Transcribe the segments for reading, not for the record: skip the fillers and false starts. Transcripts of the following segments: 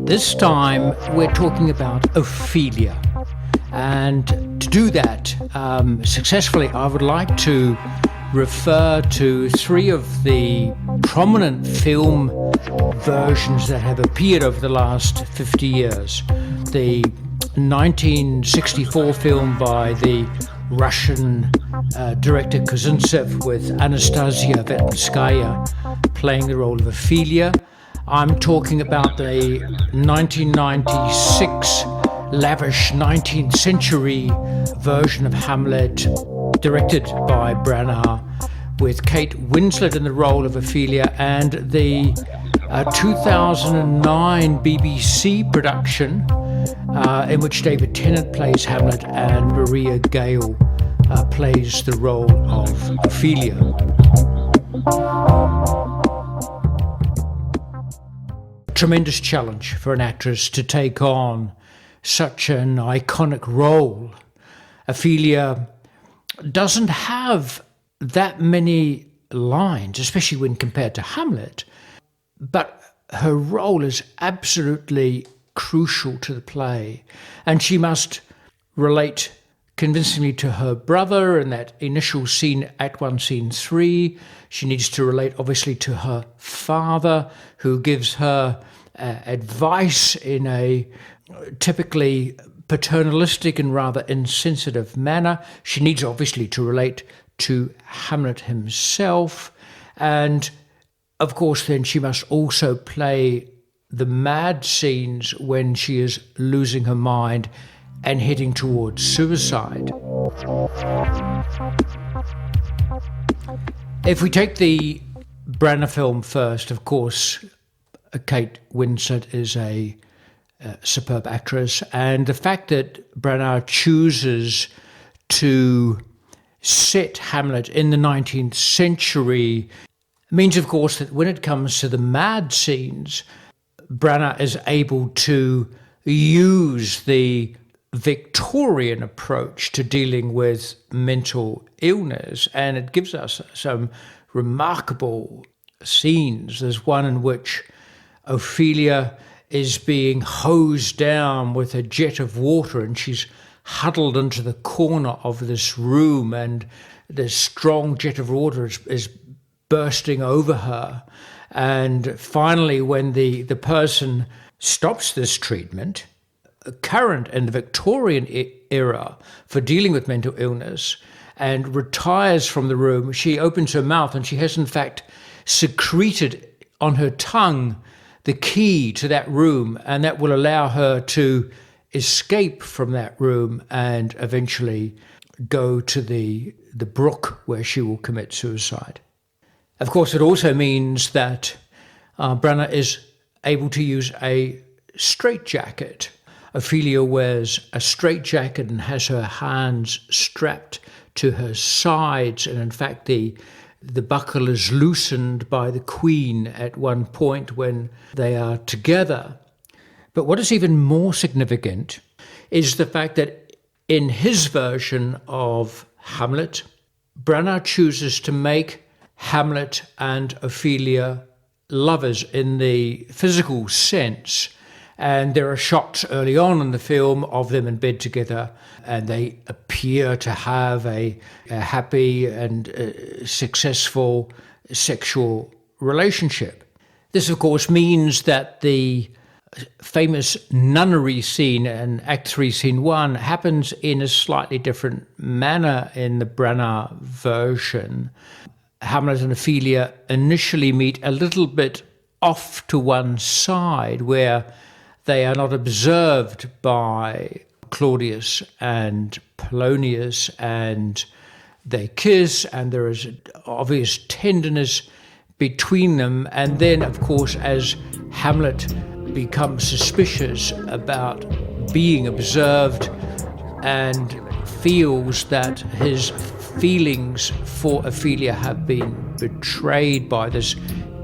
This time we're talking about Ophelia, and to do that successfully I would like to refer to three of the prominent film versions that have appeared over the last 50 years. The 1964 film by the Russian director Kozintsev with Anastasia Vetlinskaya playing the role of Ophelia. I'm talking about the 1996 lavish 19th century version of Hamlet, directed by Branagh, with Kate Winslet in the role of Ophelia, and the 2009 BBC production in which David Tennant plays Hamlet and Maria Gale plays the role of Ophelia. Tremendous challenge for an actress to take on such an iconic role. Ophelia doesn't have that many lines, especially when compared to Hamlet, but her role is absolutely crucial to the play, and she must relate convincingly to her brother in that initial scene, Act 1, Scene 3. She needs to relate, obviously, to her father, who gives her advice in a typically paternalistic and rather insensitive manner. She needs, obviously, to relate to Hamlet himself. And, of course, then she must also play the mad scenes when she is losing her mind and heading towards suicide. If we take the Branagh film first, of course, Kate Winslet is a superb actress, and the fact that Branagh chooses to set Hamlet in the 19th century means, of course, that when it comes to the mad scenes, Branagh is able to use the Victorian approach to dealing with mental illness, and it gives us some remarkable scenes. There's one in which Ophelia is being hosed down with a jet of water, and she's huddled into the corner of this room, and this strong jet of water is bursting over her. And finally, when the person stops this treatment, current in the Victorian era for dealing with mental illness, and retires from the room, she opens her mouth and she has in fact secreted on her tongue the key to that room, and that will allow her to escape from that room and eventually go to the brook where she will commit suicide. Of course, it also means that Branagh is able to use a straitjacket. Ophelia wears a straitjacket and has her hands strapped to her sides, and in fact the buckle is loosened by the Queen at one point when they are together. But what is even more significant is the fact that in his version of Hamlet, Branagh chooses to make Hamlet and Ophelia lovers in the physical sense. And there are shots early on in the film of them in bed together, and they appear to have a happy and successful sexual relationship. This, of course, means that the famous nunnery scene in Act 3, Scene 1 happens in a slightly different manner in the Branagh version. Hamlet and Ophelia initially meet a little bit off to one side, where they are not observed by Claudius and Polonius, and they kiss, and there is obvious tenderness between them. And then, of course, as Hamlet becomes suspicious about being observed and feels that his feelings for Ophelia have been betrayed by this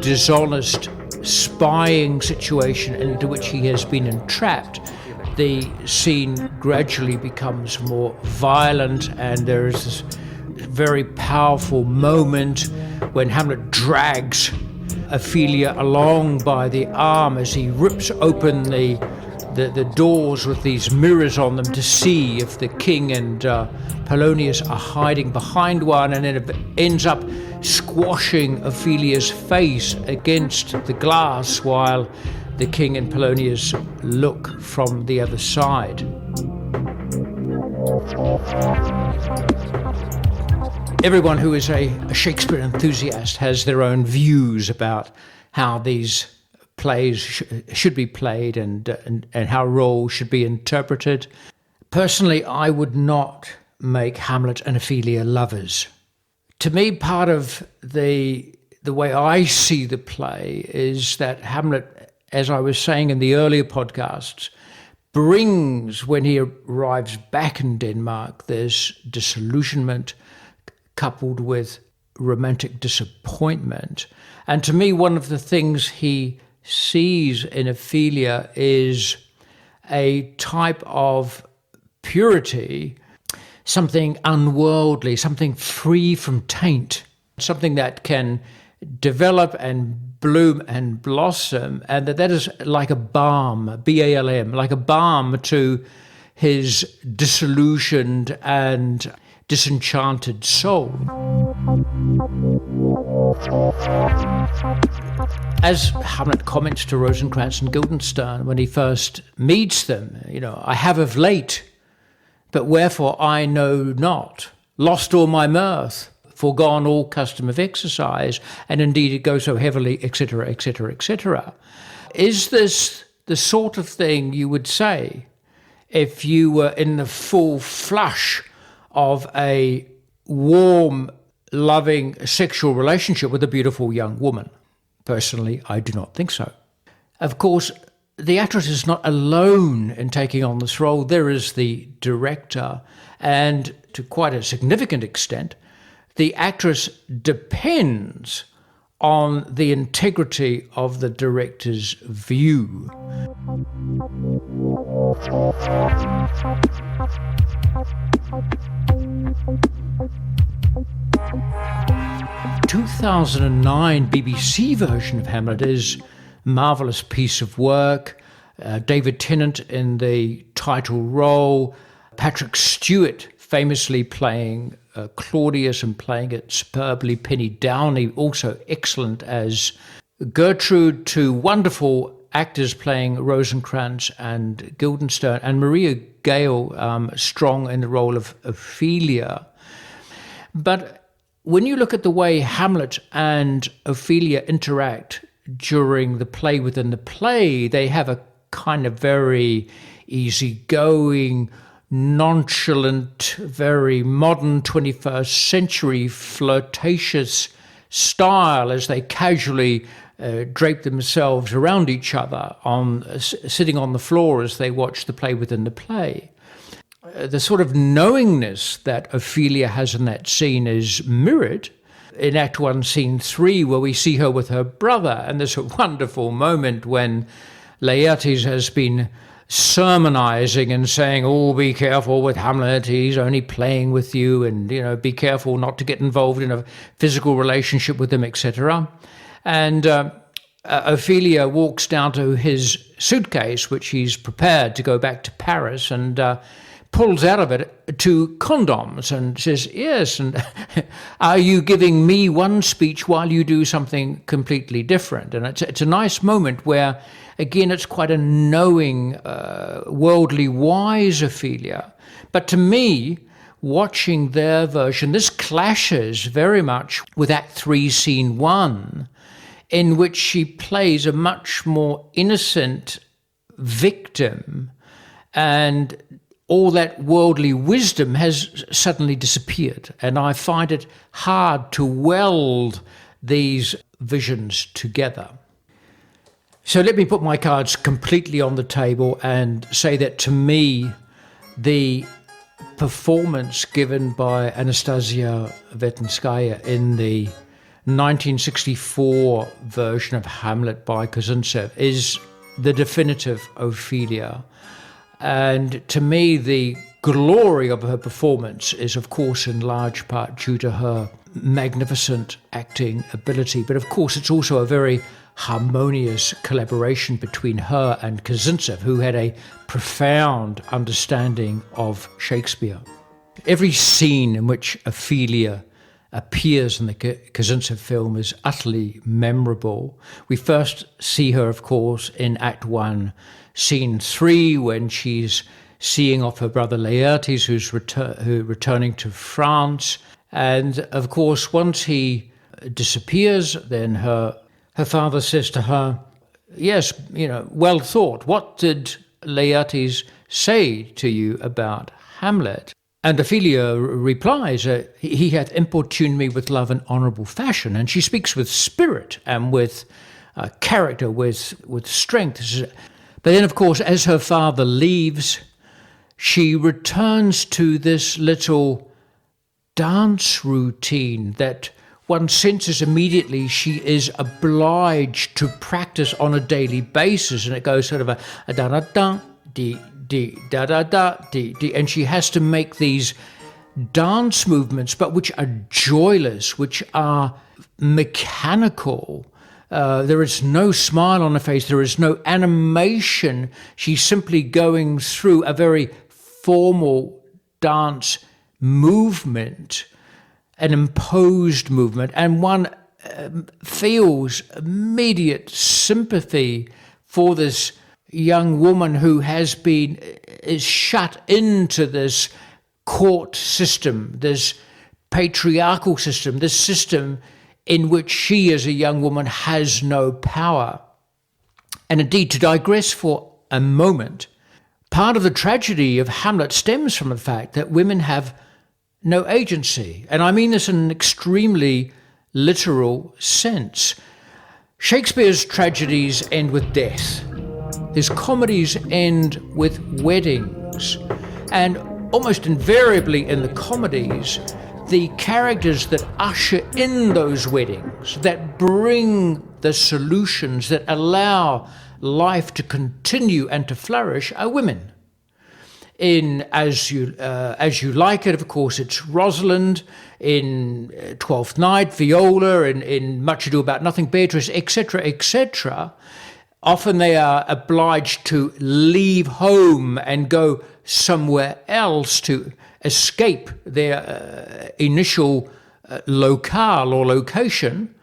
dishonest spying situation into which he has been entrapped, the scene gradually becomes more violent, and there is this very powerful moment when Hamlet drags Ophelia along by the arm as he rips open the doors with these mirrors on them to see if the king and Polonius are hiding behind one, and then it ends up squashing Ophelia's face against the glass while the king and Polonius look from the other side. Everyone who is a Shakespeare enthusiast has their own views about how these plays should be played and how roles should be interpreted. Personally, I would not make Hamlet and Ophelia lovers. To me, part of the way I see the play is that Hamlet, as I was saying in the earlier podcasts, brings, when he arrives back in Denmark, this disillusionment coupled with romantic disappointment. And to me, one of the things he sees in Ophelia is a type of purity, something unworldly, something free from taint, something that can develop and bloom and blossom, and that is like a balm, B-A-L-M, like a balm to his disillusioned and disenchanted soul. As Hamlet comments to Rosencrantz and Guildenstern when he first meets them, I have of late, but wherefore I know not, lost all my mirth, forgone all custom of exercise, and indeed it goes so heavily, etc., etc., etc. Is this the sort of thing you would say if you were in the full flush of a warm, loving sexual relationship with a beautiful young woman? Personally, I do not think so. Of course, the actress is not alone in taking on this role. There is the director, and to quite a significant extent, the actress depends on the integrity of the director's view. 2009 BBC version of Hamlet is a marvellous piece of work. David Tennant in the title role, Patrick Stewart famously playing Claudius and playing it superbly, Penny Downey also excellent as Gertrude, two wonderful actors playing Rosencrantz and Guildenstern, and Maria Gale strong in the role of Ophelia. But when you look at the way Hamlet and Ophelia interact during the play within the play, they have a kind of very easygoing, nonchalant, very modern 21st century flirtatious style as they casually drape themselves around each other, sitting on the floor as they watch the play within the play. The sort of knowingness that Ophelia has in that scene is mirrored in Act 1, Scene 3, where we see her with her brother. And there's a wonderful moment when Laertes has been sermonizing and saying, oh, be careful with Hamlet, he's only playing with you, and, be careful not to get involved in a physical relationship with him, etc. And Ophelia walks down to his suitcase, which he's prepared to go back to Paris, and pulls out of it 2 condoms and says, yes, and are you giving me one speech while you do something completely different? And it's a nice moment where, again, it's quite a knowing, worldly wise Ophelia. But to me, watching their version, this clashes very much with Act 3, Scene 1, in which she plays a much more innocent victim, and all that worldly wisdom has suddenly disappeared. And I find it hard to weld these visions together. So let me put my cards completely on the table and say that to me, the performance given by Anastasia Vetenskaya in the 1964 version of Hamlet by Kozintsev is the definitive Ophelia. And to me, the glory of her performance is, of course, in large part due to her magnificent acting ability. But of course, it's also a very harmonious collaboration between her and Kozintsev, who had a profound understanding of Shakespeare. Every scene in which Ophelia appears in the Kozintsev film is utterly memorable. We first see her, of course, in Act 1, Scene 3, when she's seeing off her brother Laertes, who's returning to France. And, of course, once he disappears, then her father says to her, yes, well thought. What did Laertes say to you about Hamlet? And Ophelia replies, he hath importuned me with love and honourable fashion. And she speaks with spirit and with character, with strength. But then, of course, as her father leaves, she returns to this little dance routine that one senses immediately she is obliged to practice on a daily basis. And it goes sort of a da-da-da, dee, dee, da-da-da, dee, dee. And she has to make these dance movements, but which are joyless, which are mechanical. There is no smile on her face. There is no animation. She's simply going through a very formal dance movement, an imposed movement, and one feels immediate sympathy for this young woman who is shut into this court system, this patriarchal system, this system in which she as a young woman has no power. And indeed, to digress for a moment, part of the tragedy of Hamlet stems from the fact that women have no agency. And I mean this in an extremely literal sense. Shakespeare's tragedies end with death. His comedies end with weddings. And almost invariably in the comedies, the characters that usher in those weddings, that bring the solutions that allow life to continue and to flourish, are women. In As You Like It, of course, it's Rosalind. In Twelfth Night, Viola. In Much Ado About Nothing, Beatrice, etc., etc. Often they are obliged to leave home and go somewhere else to escape their initial locale or location.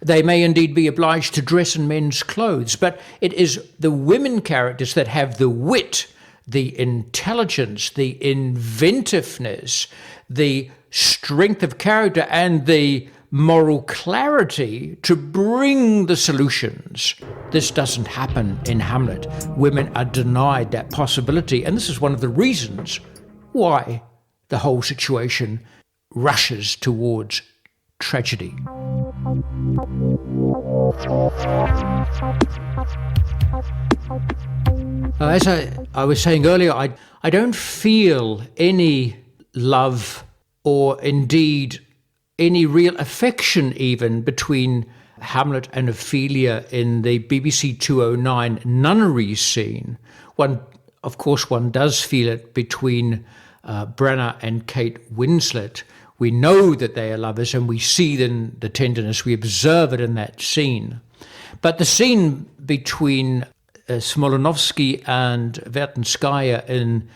They may indeed be obliged to dress in men's clothes, but it is the women characters that have the wit, the intelligence, the inventiveness, the strength of character, and the moral clarity to bring the solutions. This doesn't happen in Hamlet. Women are denied that possibility, and this is one of the reasons why the whole situation rushes towards tragedy. As I was saying earlier, I don't feel any love or indeed any real affection even between Hamlet and Ophelia in the BBC 209 nunnery scene. One does feel it between Branagh and Kate Winslet. We know that they are lovers and we see then the tenderness, we observe it in that scene. But the scene between Smolonovsky and Vertinskaya in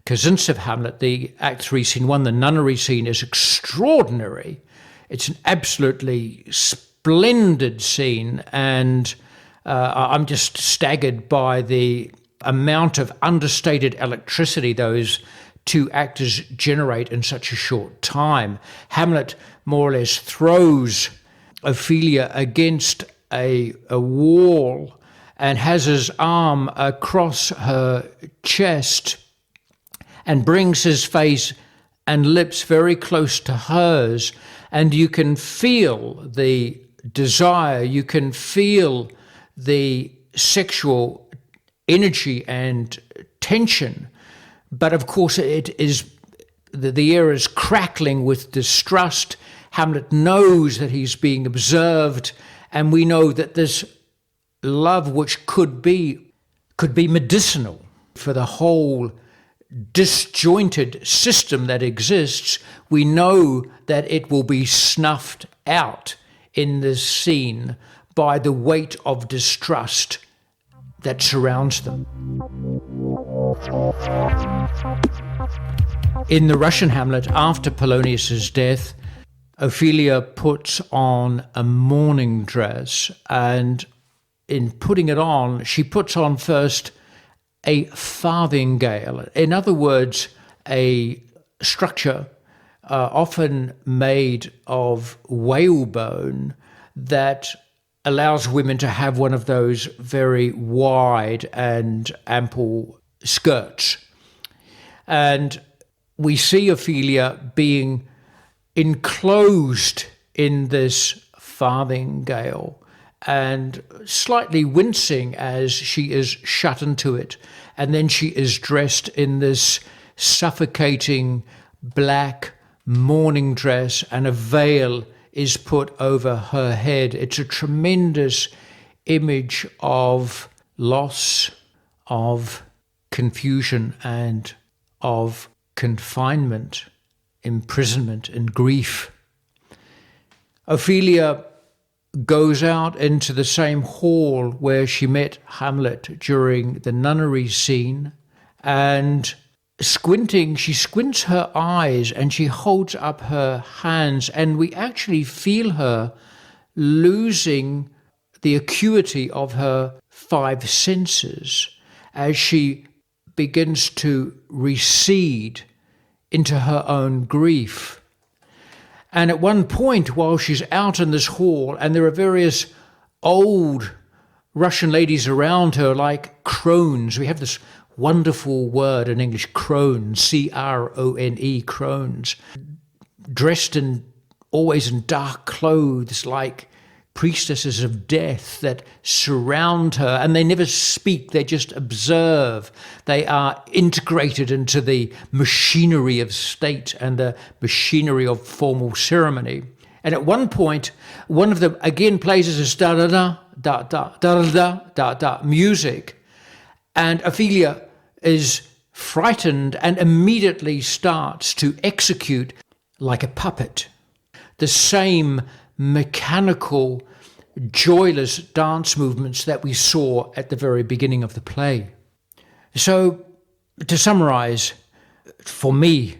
Kozintsev Hamlet, the Act 3, Scene 1, the nunnery scene, is extraordinary. It's an absolutely splendid scene, and I'm just staggered by the amount of understated electricity those two actors generate in such a short time. Hamlet more or less throws Ophelia against a wall and has his arm across her chest and brings his face and lips very close to hers. And you can feel the desire, you can feel the sexual energy and tension. But of course, it is the air is crackling with distrust. Hamlet knows that he's being observed, and we know that this love, which could be medicinal for the whole disjointed system that exists, we know that it will be snuffed out in this scene by the weight of distrust that surrounds them. In the Russian Hamlet, after Polonius's death, Ophelia puts on a mourning dress, and in putting it on, she puts on first a farthingale. In other words, a structure often made of whalebone that allows women to have one of those very wide and ample skirts. And we see Ophelia being enclosed in this farthingale and slightly wincing as she is shut into it. And then she is dressed in this suffocating black mourning dress, and a veil is put over her head. It's a tremendous image of loss, of confusion, and of confinement, imprisonment, and grief. Ophelia goes out into the same hall where she met Hamlet during the nunnery scene, and she squints her eyes and she holds up her hands, and we actually feel her losing the acuity of her five senses as she begins to recede into her own grief. And at one point, while she's out in this hall, and there are various old Russian ladies around her, like crones. We have this wonderful word in English, crones, C-R-O-N-E, crones, dressed always in dark clothes, like priestesses of death that surround her, and they never speak, they just observe. They are integrated into the machinery of state and the machinery of formal ceremony. And at one point, one of them again plays this da-da-da, da-da, da-da-da, da-da music, and Ophelia is frightened and immediately starts to execute like a puppet the same mechanical, joyless dance movements that we saw at the very beginning of the play. So, to summarize, for me,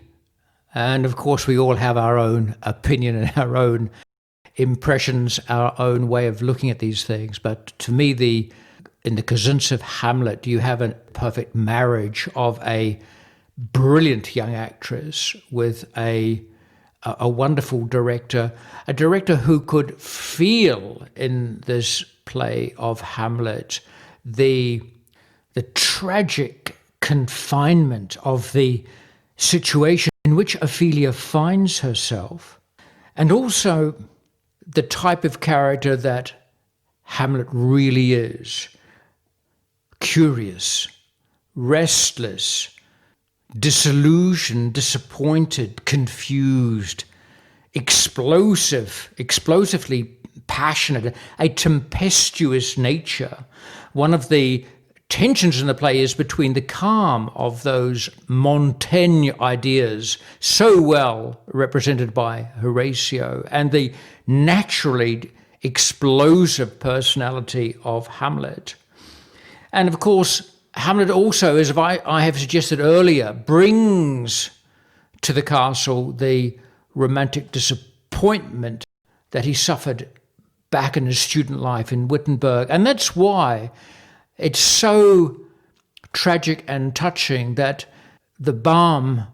and of course we all have our own opinion and our own impressions, our own way of looking at these things, but to me, in the Kozintsev Hamlet, you have a perfect marriage of a brilliant young actress with a wonderful director, a director who could feel in this play of Hamlet the tragic confinement of the situation in which Ophelia finds herself, and also the type of character that Hamlet really is: curious, restless, disillusioned, disappointed, confused, explosively passionate, a tempestuous nature. One of the tensions in the play is between the calm of those Montaigne ideas, so well represented by Horatio, and the naturally explosive personality of Hamlet. And of course, Hamlet also, as I have suggested earlier, brings to the castle the romantic disappointment that he suffered back in his student life in Wittenberg. And that's why it's so tragic and touching that the balm,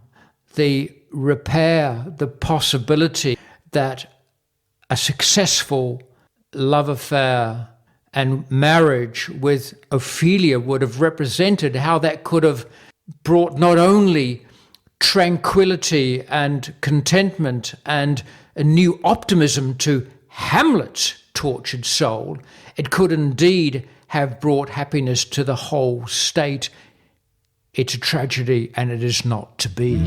the repair, the possibility that a successful love affair and marriage with Ophelia would have represented, how that could have brought not only tranquility and contentment and a new optimism to Hamlet's tortured soul, it could indeed have brought happiness to the whole state. It's a tragedy, and it is not to be.